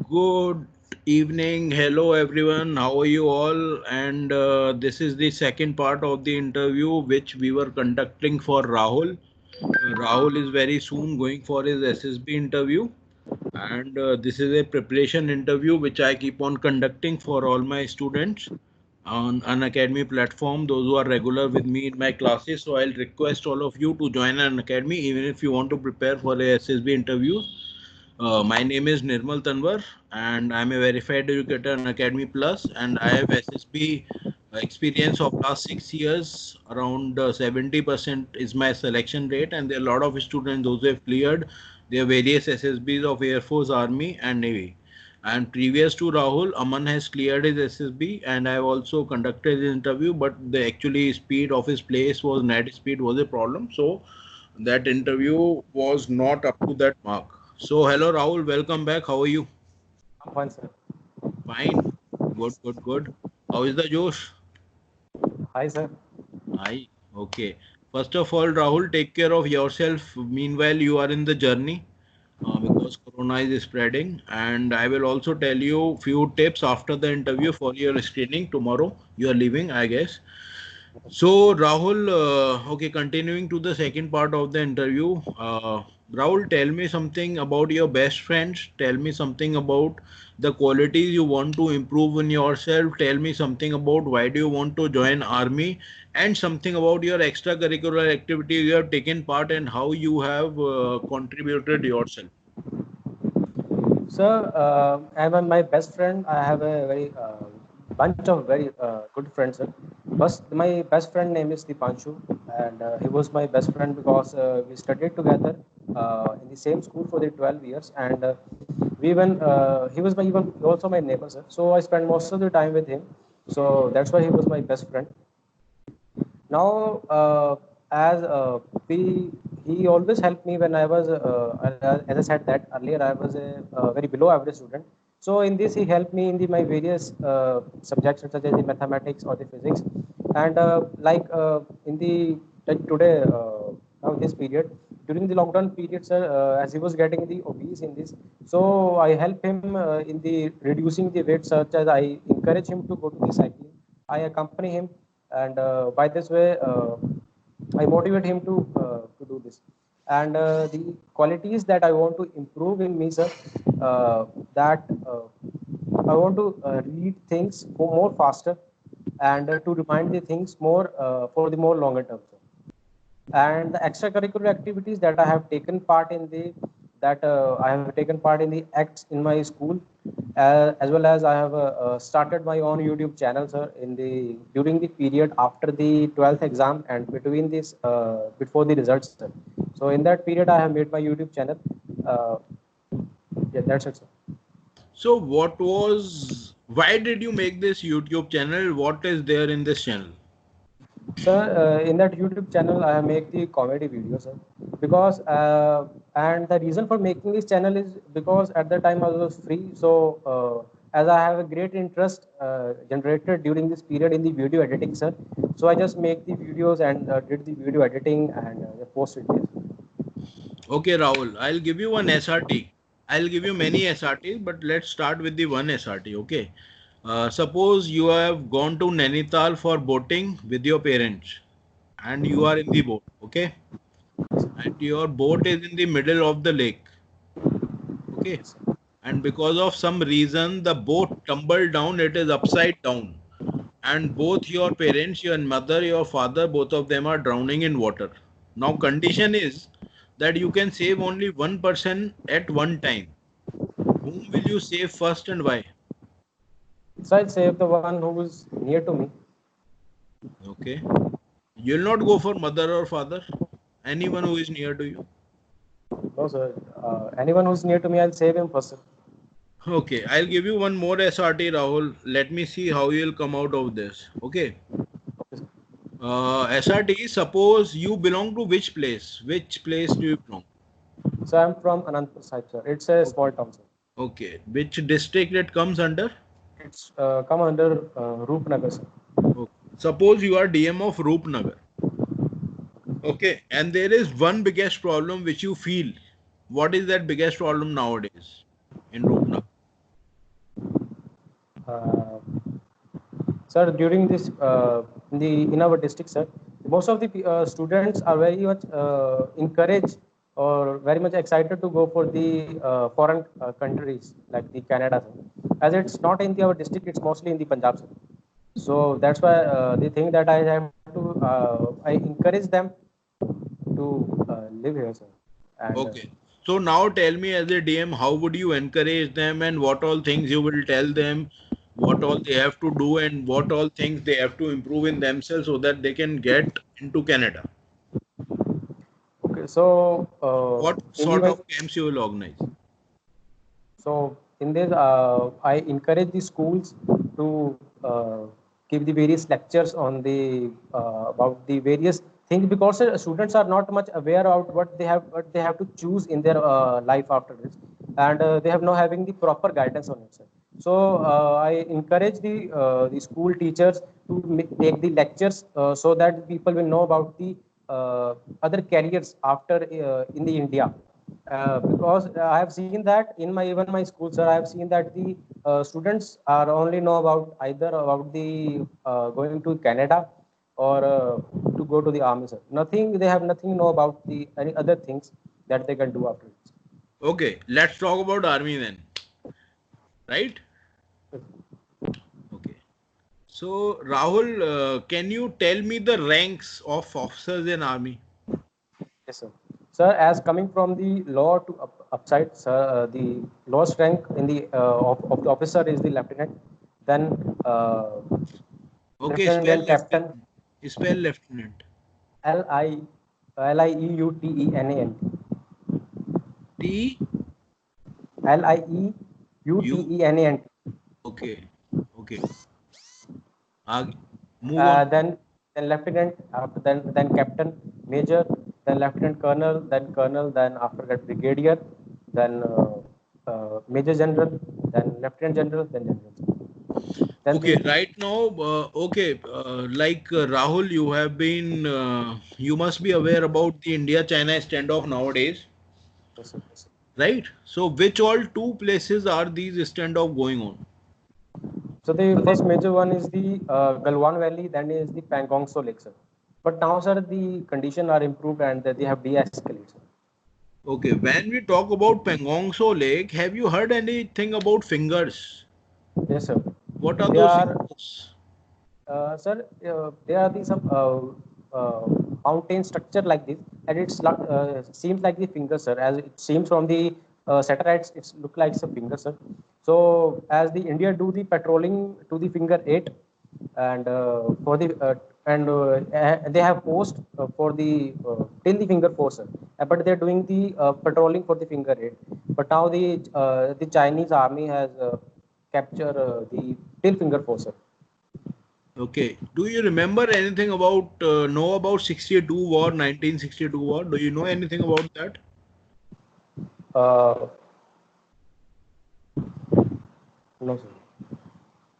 Good evening. Hello, everyone. How are you all? And this is the second part of the interview which we were conducting for Rahul. Rahul is very soon going for his SSB interview. And this is a preparation interview which I keep on conducting for all my students on an academy platform, those who are regular with me in my classes. So I'll request all of you to join an academy even if you want to prepare for a SSB interview. My name is Nirmal Tanwar, and I'm a verified educator in Academy Plus, and I have SSB experience of last 6 years. Around 70% is my selection rate, and there are a lot of students those who have cleared their various SSBs of Air Force, Army, and Navy. And previous to Rahul, Aman has cleared his SSB, and I have also conducted his interview, but the actually speed of his place was net speed was a problem, so that interview was not up to that mark. So, hello Rahul, welcome back. How are you? I'm fine, sir. Fine. Good, good, good. How is the Josh? Hi, sir. Hi. Okay. First of all, Rahul, take care of yourself. Meanwhile, you are in the journey because Corona is spreading. And I will also tell you few tips after the interview for your screening tomorrow. You are leaving, I guess. So, Rahul, okay, continuing to the second part of the interview. Rahul, tell me something about your best friends. Tell me something about the qualities you want to improve in yourself. Tell me something about why do you want to join army and something about your extracurricular activities you have taken part and how you have contributed yourself. Sir, I'm my best friend. I have a very bunch of very good friends, sir. First, my best friend name is Dipanshu, and he was my best friend because we studied together in the same school for the 12 years, and we even he was my even also my neighbor, sir. So I spent most of the time with him. So that's why he was my best friend. Now, as we, he always helped me when I was, as I said that earlier, I was a very below average student. So in this, he helped me in my various subjects such as the mathematics or the physics, and in the today now this period during the lockdown period, sir, as he was getting the obese in this, so I help him in the reducing the weight, such as I encourage him to go to the cycling. I accompany him, and by this way, I motivate him to do this. And the qualities that I want to improve in me, sir, that I want to read things more faster and to remind the things more for the more longer term, sir. And the extracurricular activities that I have taken part in the that I have taken part in the acts in my school, as well as I have started my own YouTube channel, sir, in the during the period after the 12th exam and between this before the results, sir. So in that period, I have made my YouTube channel. Uh, yeah, that's it, sir. So, why did you make this YouTube channel? What is there in this channel? Sir, in that YouTube channel, I make the comedy videos, sir. Because and the reason for making this channel is because at the time I was free. So as I have a great interest generated during this period in the video editing, sir. So I just make the videos and did the video editing and posted this. Okay, Rahul, I'll give you one SRT. I'll give you many SRTs, but let's start with the one SRT. Okay. Suppose you have gone to Nainital for boating with your parents and you are in the boat. Okay. And your boat is in the middle of the lake. Okay. Yes, And because of some reason, the boat tumbled down, it is upside down. And both your parents, your mother, your father, both of them are drowning in water. Now, condition is that you can save only one person at one time. Whom will you save first and why? so I'd save the one who is near to me. Okay. You'll not go for mother or father, anyone who is near to you. No, sir. Anyone who's near to me, I'll save him first, sir. Okay, I'll give you one more SRT, Rahul. Let me see how you'll come out of this. Okay. Okay, sir. SRT, suppose you belong to which place? Which place do you belong? So I'm from Anandpur side, sir. It's a small Okay. town, sir. Okay. Which district it comes under? It's come under Roopnagar, sir. Okay. Suppose you are DM of Roopnagar. Okay. And there is one biggest problem which you feel. What is that biggest problem nowadays in Roopnagar? Uh, Sir, during this in our district, sir, most of the students are very much encouraged or very much excited to go for the foreign countries like the Canada, sir. As it's not in our district, it's mostly in the Punjab, sir. So that's why they think that I have to I encourage them to live here, sir. And Okay. So now tell me as a DM, how would you encourage them and what all things you will tell them, what all they have to do and what all things they have to improve in themselves so that they can get into Canada? okay, so What in the sort of camps you will organize? So in this, I encourage the schools to give the various lectures on the about the various things because students are not much aware of what they have to choose in their life after this, and they have no having the proper guidance on it, sir. So I encourage the school teachers to take the lectures so that people will know about the other careers after in the India because I have seen that in my even my school, sir. I have seen that the students are only know about either about the going to Canada or to go to the army, sir. Nothing they have nothing know about the any other things that they can do after it. Okay, let's talk about army then, right? Okay. So Rahul, can you tell me the ranks of officers in army? Yes, sir. Sir, as coming from the law to upside, sir, the lowest rank in the of the officer is the lieutenant, then Okay, lieutenant, spell then captain, lieutenant. Spell lieutenant. L I Lieutenant. T U. Lieutenant. Okay. Okay. आगे move on. Then lieutenant, then captain, major, then lieutenant colonel, then after that brigadier, then major general, then lieutenant general, then general. Then Okay, the right now, okay, Rahul, you have been, you must be aware about the India-China standoff nowadays, yes, sir, yes, sir. right? So, which all two places are these standoff going on? So the first major one is the Galwan Valley, then is the Pangong So Lake, sir. But now, sir, the condition are improved and they have de-escalated, sir. Okay, when we talk about Pangongso Lake, have you heard anything about fingers? Yes, sir. What are They those are fingers? Sir, there are some mountain structure like this, and it's seems like the finger, sir. As it seems from the satellites, it's look like a finger, sir. So as the India do the patrolling to the finger eight, and for the they have post for the till the finger four, sir. But they're doing the patrolling for the finger eight. But now the Chinese army has captured the till finger four, sir. Okay, do you remember anything about, know about 62 war, 1962 war? Do you know anything about that? Uh, no, sir.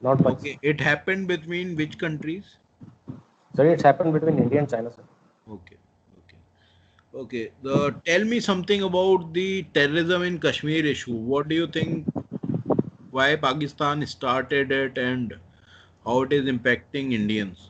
Not much. Okay, it happened between which countries? Sorry, it's happened between India and China, sir. Okay, okay, okay. Tell me something about the terrorism in Kashmir issue. What do you think? Why Pakistan started it and how it is impacting Indians?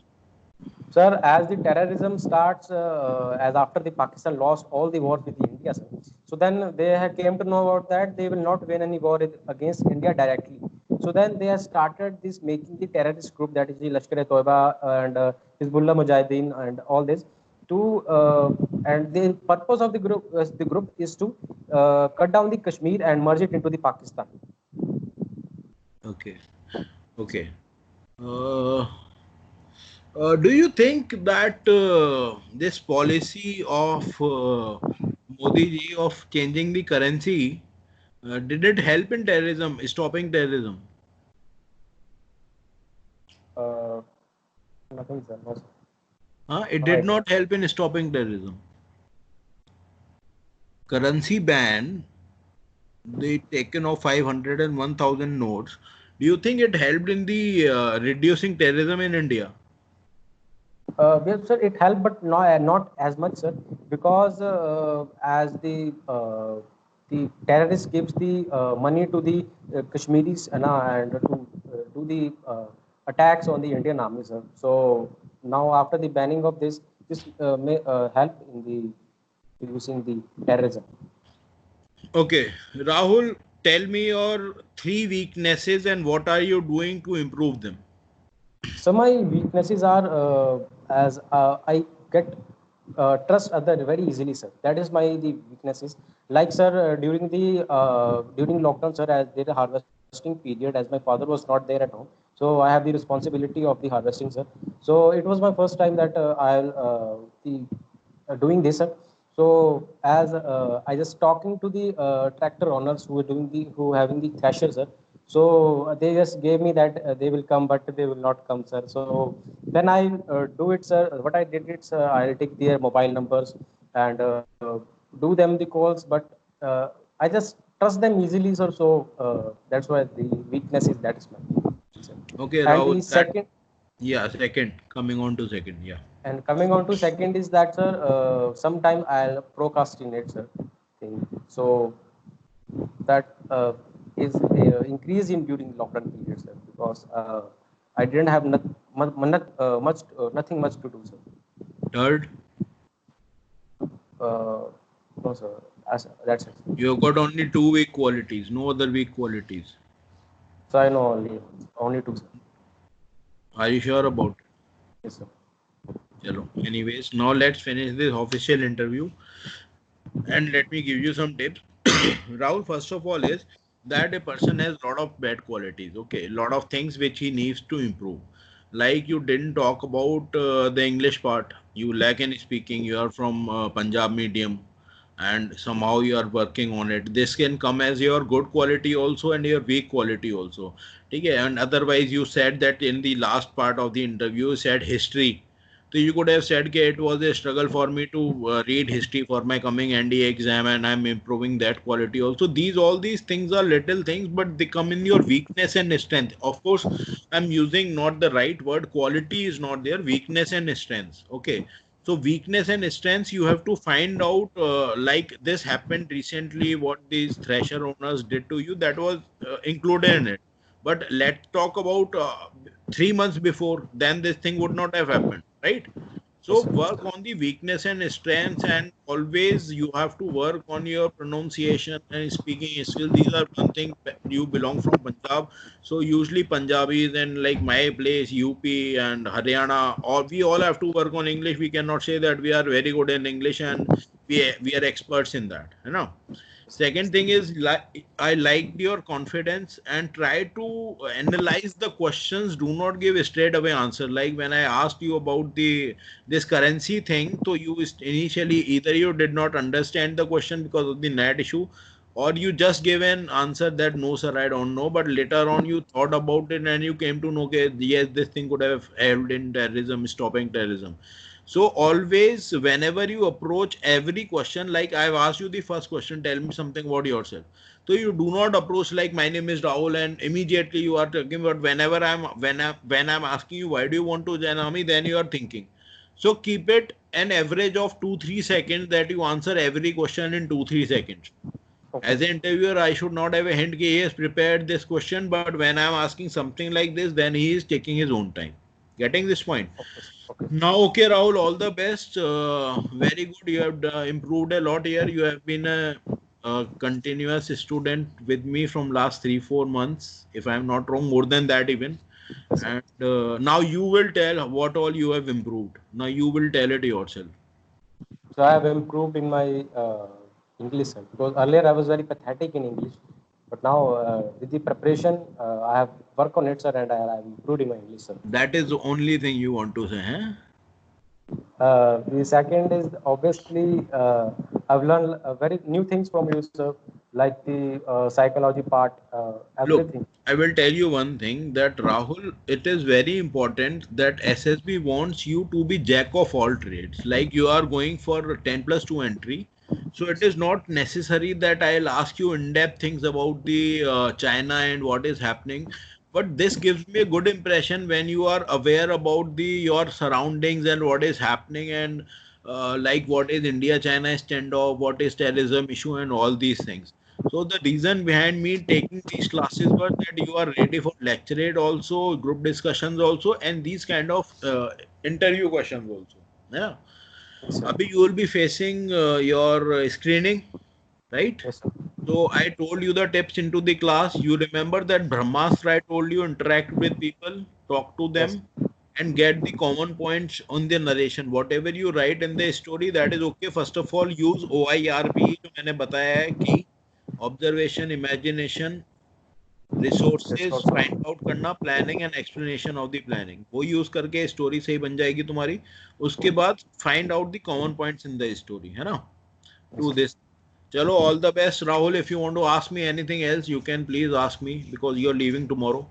Sir, as the terrorism starts, as after the Pakistan lost all the wars with India, sir. So then they had came to know about that they will not win any war against India directly. So then they have started this making the terrorist group that is the Lashkar-e-Toiba and Hizbullah Mujahideen and all this to and the purpose of the group is to cut down the Kashmir and merge it into the Pakistan. Okay, okay. Uh, do you think that this policy of Modi ji of changing the currency did it help in terrorism, stopping terrorism? Uh, Nothing, sir. No, sir. It did Right now. not help in stopping terrorism. Currency ban, they taken off 500 and 1,000 notes. Do you think it helped in the reducing terrorism in India? Yes, sir, it helped, but not as much, sir, because as the terrorist gives the money to the Kashmiris and to to the attacks on the Indian army, sir. So now after the banning of this may help in the reducing the terrorism. Okay, Rahul, tell me your three weaknesses and what are you doing to improve them? So my weaknesses are as I get trust other very easily, sir. That is my the weaknesses. Like sir, during lockdown, sir, as there a harvesting period, as my father was not there at home, so I have the responsibility of the harvesting, sir. So it was my first time that doing this, sir. So as I just talking to the tractor owners who are doing the who having the thresher, sir. So they just gave me that they will come, but they will not come, sir. So then I do it, sir. What I did it, sir, I'll take their mobile numbers and do them the calls, but I just trust them easily, sir. So that's why the weakness is that is my weakness, sir. Okay, And Rahul, the that, second yeah, second, coming on to second, yeah. and coming on to second is that, sir, sometime I'll procrastinate, sir. Thing. So that is increased in during lockdown period, sir, because I didn't have nothing much to do, sir. Third, Uh, no, sir. That's it. you've got only two weak qualities, no other weak qualities. So I know only two, sir. Are you sure about it? Yes, sir. Chalo. Anyways, now let's finish this official interview and let me give you some tips. Rahul, first of all, is that a person has a lot of bad qualities. Okay, a lot of things which he needs to improve. Like you didn't talk about the English part. You lack in speaking. You are from Punjab medium, and somehow you are working on it. This can come as your good quality also and your weak quality also. Okay, and otherwise you said that in the last part of the interview, you said history. So you could have said that it was a struggle for me to read history for my coming NDA exam, and I'm improving that quality also. All these things are little things, but they come in your weakness and strength. Of course, I'm using not the right word. Quality is not there. Weakness and strengths. Okay. So weakness and strengths you have to find out. Like this happened recently, what these thresher owners did to you, that was included in it. But let's talk about 3 months before, then this thing would not have happened, right? Yes, So sir. work on the weakness and strengths, and always you have to work on your pronunciation and speaking skill. These are one thing. You belong from Punjab, so usually Punjabis and like my place, UP and Haryana, or we all have to work on English. We cannot say that we are very good in English and we are experts in that, you know. Second thing is, I liked your confidence and try to analyze the questions. Do not give a straight away answer. Like when I asked you about the this currency thing, so you initially either you did not understand the question because of the net issue, or you just gave an answer that no sir I don't know, but later on you thought about it and you came to know that yes, this thing could have helped in terrorism, stopping terrorism. So always, whenever you approach every question, like I've asked you the first question, tell me something about yourself. So you do not approach like my name is Rahul and immediately you are talking about whenever when I'm asking you why do you want to join army, then you are thinking. So keep it an average of 2-3 seconds that you answer every question in 2-3 seconds. Okay. As an interviewer, I should not have a hint that he has prepared this question, but when I'm asking something like this, then he is taking his own time. Getting this point? Okay. Okay. Now, okay, Rahul, all the best. Very good. You have improved a lot here. You have been a continuous student with me from last 3-4 months, if I'm not wrong, more than that even. Yes, sir. And now you will tell what all you have improved. Now you will tell it yourself. So I have improved in my English, sir, because earlier I was very pathetic in English, but now with the preparation, I have worked on it, sir, and I have improved in my English, sir. That is the only thing you want to say, huh? The second is obviously I've learned very new things from you, sir, like the psychology part, Look, everything. I will tell you one thing that Rahul, it is very important that SSB wants you to be jack of all trades. Like you are going for 10 plus 2 entry. So it is not necessary that I'll ask you in-depth things about the China and what is happening. But this gives me a good impression when you are aware about the your surroundings and what is happening and like what is India-China standoff, what is terrorism issue and all these things. So the reason behind me taking these classes was that you are ready for lecture also, group discussions also, and these kind of interview questions also. Yeah. Yes, sir. Abhi, you will be facing your screening, right? Yes, sir. So I told you the tips into the class. You remember that Brahmastra I told you interact with people, talk to Yes. them, and get the common points on the narration. Whatever you write in the story, that is okay. First of all, use OIRP जो मैंने बताया है कि observation, imagination, Yes, resources, also. find out करना, planning and explanation of the planning. वो use करके story सही बन जाएगी तुम्हारी. उसके बाद find out the common points in the story, है ना? Yes, Do sir. this. Chalo, all the best, Rahul. If you want to ask me anything else, you can please ask me because you're leaving tomorrow.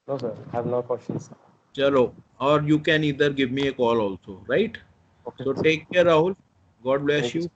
No, sir. I have no questions. Chalo, or you can either give me a call also, right? Okay, So sir. take care, Rahul. God bless Thank you, you. sir.